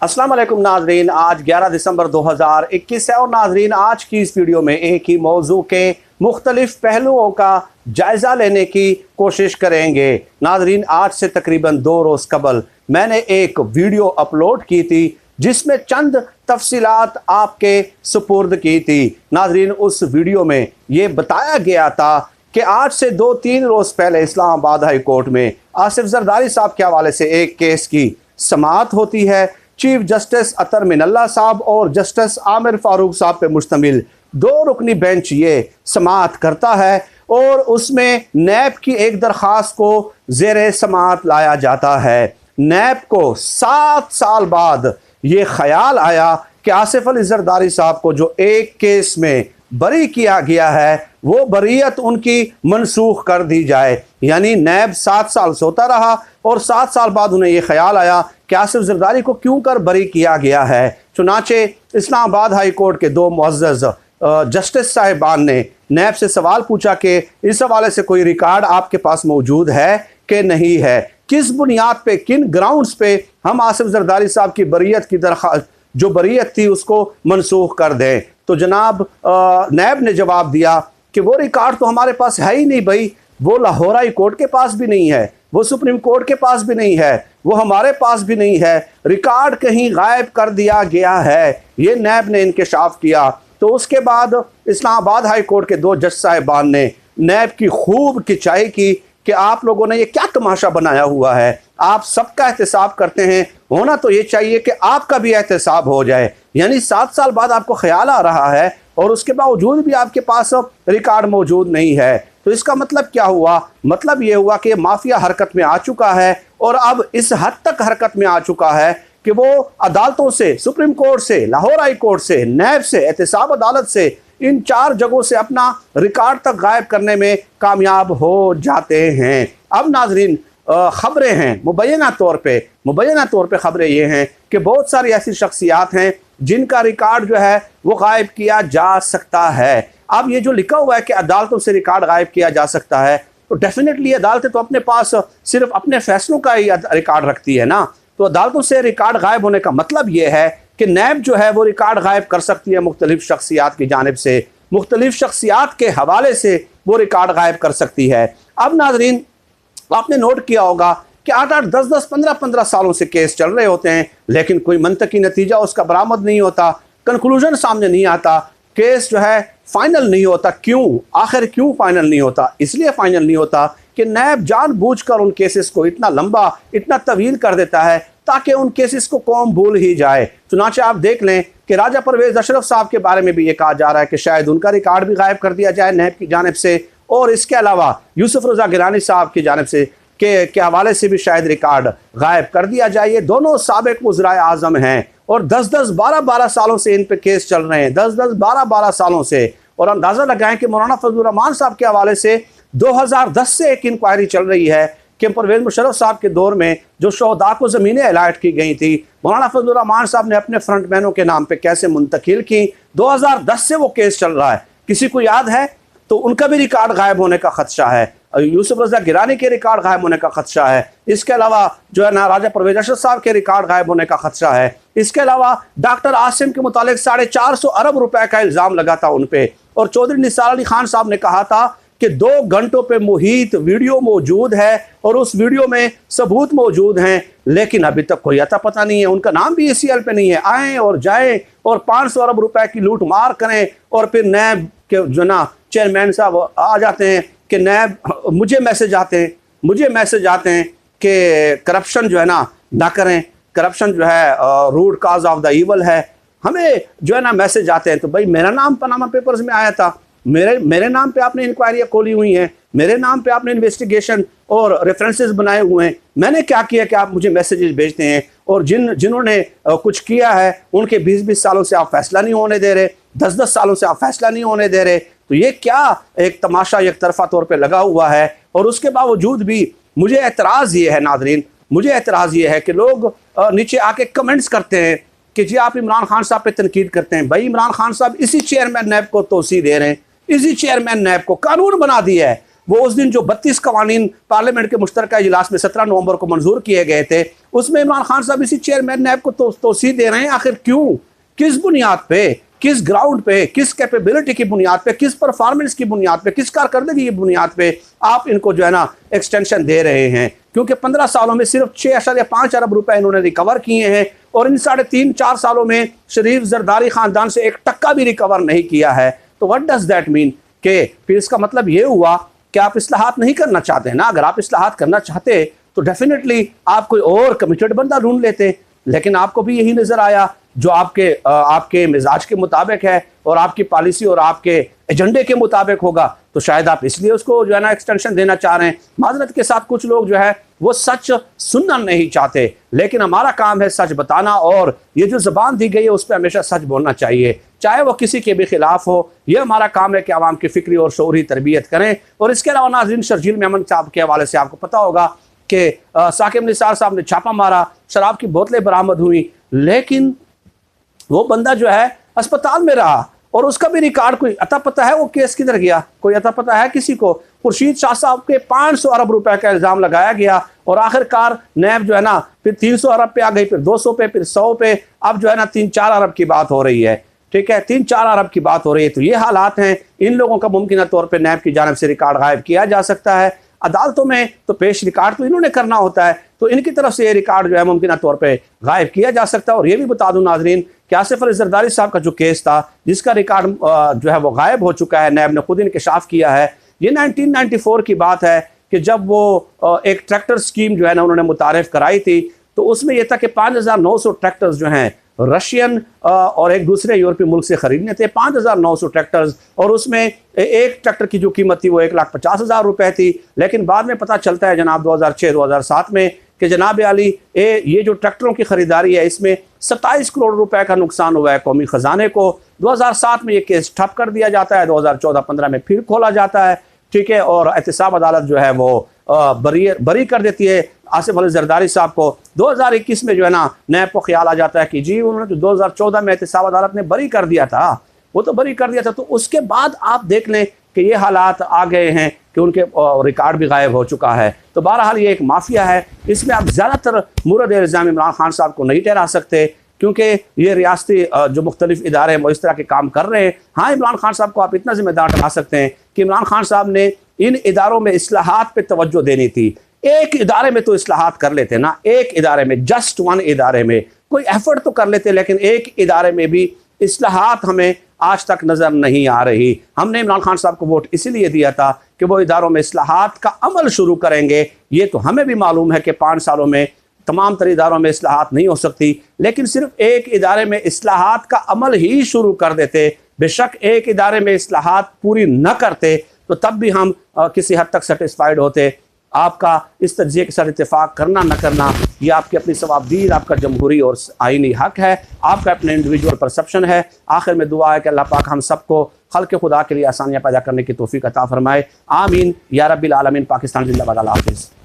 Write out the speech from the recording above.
अस्सलाम वालेकुम नाजरीन, आज 11 दिसंबर 2021 है और नाजरीन आज की इस वीडियो में एक ही मौजू के मुख्तलिफ पहलुओं का जायज़ा लेने की कोशिश करेंगे। नाजरीन आज से तकरीबन 2 रोज़ कबल मैंने एक वीडियो अपलोड की थी जिसमें चंद तफसीलात आपके सुपुर्द की थी। नाजरीन उस वीडियो में ये बताया गया था कि आज से 2-3 रोज़ पहले इस्लामाबाद हाई कोर्ट में आसिफ जरदारी साहब के हवाले से एक केस की समाअत होती है। चीफ जस्टिस अतर मिनल्ला साहब और जस्टिस आमिर फारूक साहब पे मुश्तमिल 2 रुकनी बेंच ये समाअत करता है और उसमें नैब की एक दरख्वास्त को ज़ेरे समाअत लाया जाता है। नैब को 7 साल बाद ये ख्याल आया कि आसिफ अली जरदारी साहब को जो एक केस में बरी किया गया है वो बरीयत उनकी मनसूख कर दी जाए। यानी नैब 7 साल सोता रहा और 7 साल बाद उन्हें यह ख्याल आया कि आसिफ जरदारी को क्यों कर बरी किया गया है। चुनाचे इस्लामाबाद हाई कोर्ट के 2 मुअज़्ज़ज़ जस्टिस साहिबान ने नैब से सवाल पूछा कि इस हवाले से कोई रिकॉर्ड आपके पास मौजूद है कि नहीं है, किस बुनियाद पे, किन ग्राउंड्स पे हम आसिफ जरदारी साहब की बरीयत की दरख्वास्त जो बरीयत थी उसको मनसूख कर दें। तो जनाब नैब ने जवाब दिया कि वो रिकॉर्ड तो हमारे पास है ही नहीं भाई, वो लाहौर हाई कोर्ट के पास भी नहीं है, वो सुप्रीम कोर्ट के पास भी नहीं है, वो हमारे पास भी नहीं है, रिकॉर्ड कहीं गायब कर दिया गया है। ये नैब ने इंकशाफ किया। तो उसके बाद इस्लामाबाद हाई कोर्ट के 2 जज साहिबान ने नैब की खूब खिंचाई की कि आप लोगों ने ये क्या तमाशा बनाया हुआ है, आप सबका एहतसाब करते हैं, होना तो ये चाहिए कि आपका भी एहतसाब हो जाए। यानी 7 साल बाद आपको ख्याल आ रहा है और उसके बावजूद भी आपके पास रिकॉर्ड मौजूद नहीं है। तो इसका मतलब क्या हुआ? मतलब ये हुआ कि माफिया हरकत में आ चुका है और अब इस हद तक हरकत में आ चुका है कि वो अदालतों से, सुप्रीम कोर्ट से, लाहौर हाई कोर्ट से, नैब से, एहतसाब अदालत से, इन 4 जगहों से अपना रिकॉर्ड तक गायब करने में कामयाब हो जाते हैं। अब नाजरीन खबरें हैं मुबैना तौर पे खबरें ये हैं कि बहुत सारी ऐसी शख्सियात हैं जिनका रिकॉर्ड जो है वो गायब किया जा सकता है। अब ये जो लिखा हुआ है कि अदालतों से रिकॉर्ड गायब किया जा सकता है, तो डेफिनेटली अदालतें तो अपने पास सिर्फ अपने फैसलों का ही रिकॉर्ड रखती है ना। तो अदालतों से रिकॉर्ड गायब होने का मतलब ये है कि नैब जो है वो रिकॉर्ड गायब कर सकती है मुख्तलिफ शख्सियात की जानिब से, मुख्तलिफ शख्सियात के हवाले से वो रिकॉर्ड गायब कर सकती है। अब नाजरीन आपने नोट किया होगा कि 8-8, 10-10, 15-15 सालों से केस चल रहे होते हैं लेकिन कोई मंतकी नतीजा उसका बरामद नहीं होता, कंक्लूजन सामने नहीं आता, केस जो है फाइनल नहीं होता। क्यों? आखिर क्यों फाइनल नहीं होता? इसलिए फाइनल नहीं होता कि नैब जानबूझकर उन केसेस को इतना लंबा, इतना तवील कर देता है ताकि उन केसेस को कौम भूल ही जाए। चुनांचे आप देख लें कि राजा परवेज अशरफ साहब के बारे में भी ये कहा जा रहा है कि शायद उनका रिकॉर्ड भी गायब कर दिया जाए नैब की जानिब से, और इसके अलावा यूसुफ रजा गिलानी साहब की जानिब से के हवाले से भी शायद रिकॉर्ड गायब कर दिया जाए। ये दोनों साबिक वज़राए आज़म हैं और 10-10, 12-12 सालों से इन पे केस चल रहे हैं, 10-10, 12-12 सालों से। और अंदाज़ा लगाएं कि मौलाना फजलुर रहमान साहब के हवाले से 2010 से एक इंक्वायरी चल रही है कि परवेज़ मुशर्रफ साहब के दौर में जो शोहदा को ज़मीनें अलॉट की गई थी, मौलाना फजलुर रहमान साहब ने अपने फ्रंटमैनों के नाम पे कैसे मुंतकिल की। 2010 से वो केस चल रहा है, किसी को याद है? तो उनका भी रिकॉर्ड गायब होने का खदशा है, यूसुफ रजा गिलानी के रिकॉर्ड गायब होने का खदशा है, इसके अलावा जो है ना राजा परवेज अशरफ साहब के रिकॉर्ड गायब होने का खदशा है, इसके अलावा डॉक्टर आसिम के मुतालिक 450 अरब रुपए का इल्ज़ाम लगा था उन पे, और चौधरी निसार अली खान साहब ने कहा था कि 2 घंटों पे मुहित वीडियो मौजूद है और उस वीडियो में सबूत मौजूद हैं, लेकिन अभी तक कोई अता पता नहीं है, उनका नाम भी ECL पे नहीं है। आएँ और जाएँ और 500 अरब रुपए की लूट मार करें और फिर नैब के जो ना चेयरमैन साहब आ जाते हैं कि नैब मुझे मैसेज आते हैं कि करप्शन जो है ना करें, करप्शन जो है root cause of the evil है, हमें जो है ना मैसेज आते हैं। तो भाई मेरा नाम पनामा पेपर्स में आया था, मेरे नाम पे आपने इंक्वायरियाँ खोली हुई हैं, मेरे नाम पे आपने इन्वेस्टिगेशन और रेफरेंसेस बनाए हुए हैं, मैंने क्या किया कि आप मुझे मैसेजेस भेजते हैं? और जिन्होंने कुछ किया है उनके 20-20 सालों से आप फैसला नहीं होने दे रहे, 10-10 सालों से आप फैसला नहीं होने दे रहे। तो ये क्या एक तमाशा एक तरफा तौर पे लगा हुआ है। और उसके बावजूद भी मुझे एतराज़ ये है नाजरीन, मुझे एतराज़ ये है कि लोग नीचे आके कमेंट्स करते हैं कि जी आप इमरान खान साहब पे तनकीद करते हैं। भाई इमरान खान साहब इसी चेयरमैन नैब को तोसी दे रहे हैं, इसी चेयरमैन नैब को कानून बना दिया है, वो उस दिन जो 32 कवानीन पार्लियामेंट के मुश्तरका इजलास में 17 नवंबर को मंजूर किए गए थे, उसमें इमरान खान साहब इसी चेयरमैन नैब को तोसी दे रहे हैं। आखिर क्यों, किस बुनियाद पे, किस ग्राउंड पे, किस कैपेबिलिटी की बुनियाद पे, किस परफॉर्मेंस की बुनियाद पे, किस कारकर्दगी की बुनियाद पे आप इनको जो है ना एक्सटेंशन दे रहे हैं? क्योंकि 15 सालों में सिर्फ 6.5 अरब रुपए इन्होंने रिकवर किए हैं और इन 3.5-4 सालों में शरीफ जरदारी खानदान से 1 टक्का भी रिकवर नहीं किया है। तो व्हाट डज दैट मीन? कि फिर इसका मतलब ये हुआ कि आप इस्लाहात नहीं करना चाहते ना। अगर आप इस्लाहात करना चाहते तो डेफिनेटली आप कोई और कमिटेड बंदा ढूंढ लेते, लेकिन आपको भी यही नजर आया जो आपके मिजाज के मुताबिक है और आपकी पॉलिसी और आपके एजेंडे के मुताबिक होगा, तो शायद आप इसलिए उसको जो है ना एक्सटेंशन देना चाह रहे हैं। माजरत के साथ कुछ लोग जो है वो सच सुनना नहीं चाहते, लेकिन हमारा काम है सच बताना और ये जो ज़बान दी गई है उस पर हमेशा सच बोलना चाहिए, चाहे वो किसी के भी खिलाफ हो। ये हमारा काम है कि आवाम की फ़िक्री और शऊरी तरबियत करें। और इसके अलावा नाज़रीन, शर्जील मेमन साहब के हवाले से आपको पता होगा कि साकिब निसार साहब ने छापा मारा, शराब की बोतलें बरामद हुई, लेकिन वो बंदा जो है अस्पताल में रहा और उसका भी रिकॉर्ड कोई अता पता है वो केस किधर गया? कोई अता पता है किसी को? खुर्शीद शाह साहब के 500 अरब रुपए का इल्ज़ाम लगाया गया और आखिरकार नैब जो है ना फिर 300 अरब पे आ गई, फिर 200 पे, फिर 100 पे, अब जो है ना 3-4 अरब की बात हो रही है। ठीक है, 3-4 अरब की बात हो रही है। तो ये हालात हैं। इन लोगों का मुमकिन तौर पर नैब की जानिब से रिकॉर्ड गायब किया जा सकता है। अदालतों में तो पेश रिकॉर्ड तो इन्होंने करना होता है, तो इनकी तरफ से ये रिकॉर्ड जो है मुमकिन तौर पे गायब किया जा सकता है। और ये भी बता दूं नाजरीन कि आसिफ जरदारी साहब का जो केस था जिसका रिकॉर्ड जो है वो गायब हो चुका है, नैब ने खुद इंकशाफ किया है। ये 1994 की बात है कि जब वो एक ट्रैक्टर स्कीम जो है ना उन्होंने मुतारिफ कराई थी, तो उसमें यह था कि 5900 ट्रैक्टर्स जो हैं रशियन और एक दूसरे यूरोपीय मुल्क से खरीदने थे, 5900 ट्रैक्टर्स, और उसमें एक ट्रैक्टर की जो कीमत थी वो 1,50,000 रुपए थी। लेकिन बाद में पता चलता है जनाब 2006-2007 में कि जनाब अली ये जो ट्रैक्टरों की खरीदारी है इसमें 27 करोड़ रुपए का नुकसान हुआ है कौमी ख़जाने को। 2007 में ये केस ठप कर दिया जाता है, 2014-15 में फिर खोला जाता है। ठीक है, और एहतसाब अदालत जो है वो बरी कर देती है आसिफ जरदारी साहब को। 2021 में जो है ना नैब को ख्याल आ जाता है कि जी उन्होंने तो 2014 में एहतसाब अदालत ने बरी कर दिया था, वो तो बरी कर दिया था। तो उसके बाद आप देख लें कि ये हालात आ गए हैं कि उनके रिकॉर्ड भी गायब हो चुका है। तो बहरहाल ये एक माफिया है, इसमें आप ज़्यादातर मुरद इल्ज़ाम इमरान खान साहब को नहीं ठहरा सकते, क्योंकि ये रियासती जो मुख्तलिफ इदारे हैं वो इस तरह के काम कर रहे हैं। हाँ, इमरान खान साहब को आप इतना जिम्मेदार ठहरा सकते हैं कि इमरान खान साहब ने इन इदारों में इस्लाहात पे तवज्जो देनी थी। एक इदारे में तो इस्लाहात कर लेते ना, एक इदारे में, जस्ट वन इदारे में कोई एफर्ट तो कर लेते, लेकिन एक इदारे में भी इस्लाहात हमें आज तक नज़र नहीं आ रही। हमने इमरान खान साहब को वोट इसीलिए दिया था कि वो इदारों में इस्लाहात का अमल शुरू करेंगे। ये तो हमें भी मालूम है कि 5 सालों में तमाम तर इदारों में इस्लाहात नहीं हो सकती, लेकिन सिर्फ एक इदारे में इस्लाहात का अमल ही शुरू कर देते, बेशक एक इदारे में इस्लाहात पूरी न करते, तो तब भी हम किसी हद तक सेटिस्फाइड होते। आपका इस तज्ज़िये के साथ इत्तेफाक करना न करना ये आपकी अपनी सवाबदीद, आपका जमहूरी और आइनी हक है, आपका अपने इंडिविजुअल परसेप्शन है। आखिर में दुआ है कि अल्लाह पाक हम सबको खल्क़ खुदा के लिए आसानियाँ पैदा करने की तौफ़ीक़ अता फ़रमाए। आमीन या रब्बिल आलमीन। पाकिस्तान जिंदाबाद। अल्लाह हाफ़िज़।